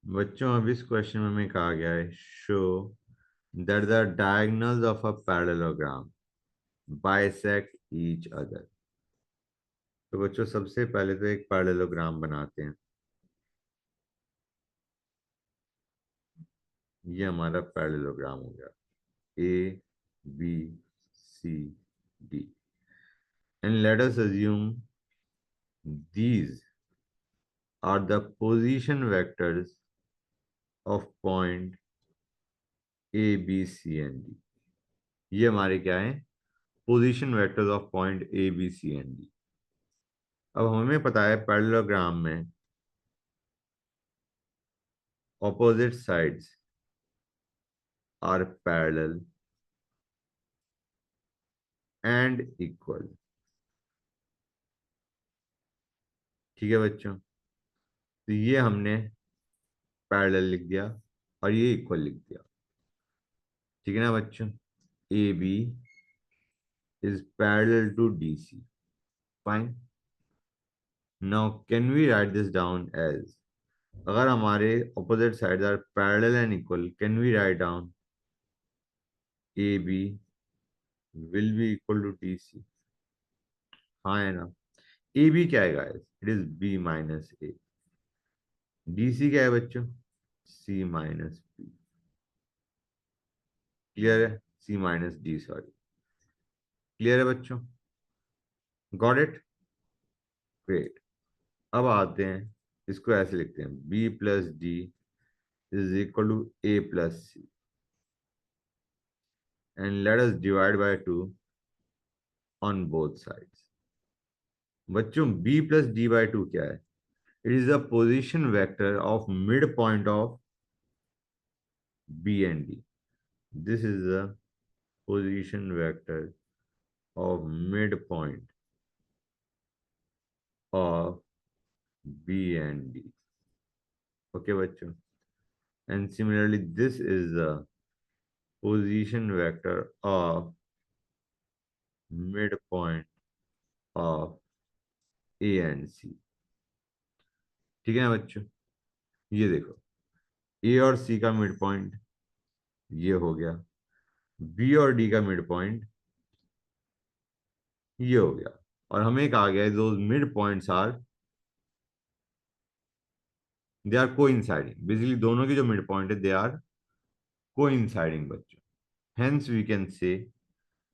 बच्चों अब इस क्वेश्चन में हमें कहा गया है show that the diagonals of a parallelogram bisect each other. तो बच्चों सबसे पहले तो एक पैरेललोग्राम बनाते हैं। ये हमारा पैरेललोग्राम हो गया A B C D and let us assume these are the position vectors of point A, B, C and D। ये हमारे क्या है? Position vectors of point A B C and D. अब हमें पता है पैरेललोग्राम में opposite sides are parallel and equal. ठीक है बच्चों, तो ये हमने पैरेलल लिख दिया और ये इक्वल लिख दिया। ठीक है ना बच्चों? A B is parallel to D C. Fine. Now can we write this down as, अगर हमारे opposite sides are parallel and equal, can we write down A B will be equal to D C. हाँ है ना? A B क्या है guys? It is B minus A. D C क्या है बच्चों? C minus B. क्लियर है? C minus D, sorry. Clear है बच्चों? Got it? ग्रेट। अब आते हैं, इसको ऐसे लिखते हैं B plus D is equal to A plus C and let us divide by two on both sides. बच्चों B plus D by two क्या है? It is the position vector of mid point of B and D. This is the position vector of midpoint of B and D. Okay, बच्चों? And similarly, this is the position vector of midpoint of A and C। ठीक है ना बच्चों? ये देखो, A और C का mid point ये हो गया, B और D का मिड पॉइंट ये हो गया, और हमें कहा गया है दो mid points are they are coinciding. Basically दोनों की जो मिड पॉइंट है दे आर कोइंसाइडिंग बच्चों। Hence we can say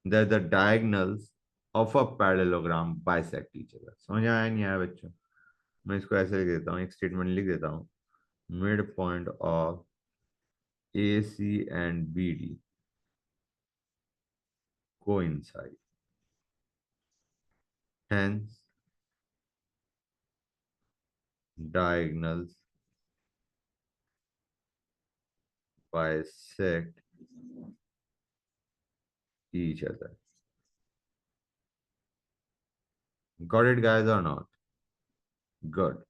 that the diagonals of a parallelogram bisect each other। समझ आया नहीं आया बच्चों? मैं इसको ऐसे लिख देता हूँ, एक स्टेटमेंट लिख देता हूँ, mid point of A C and B D coincide, hence diagonals bisect each other। Got it guys or not? Good।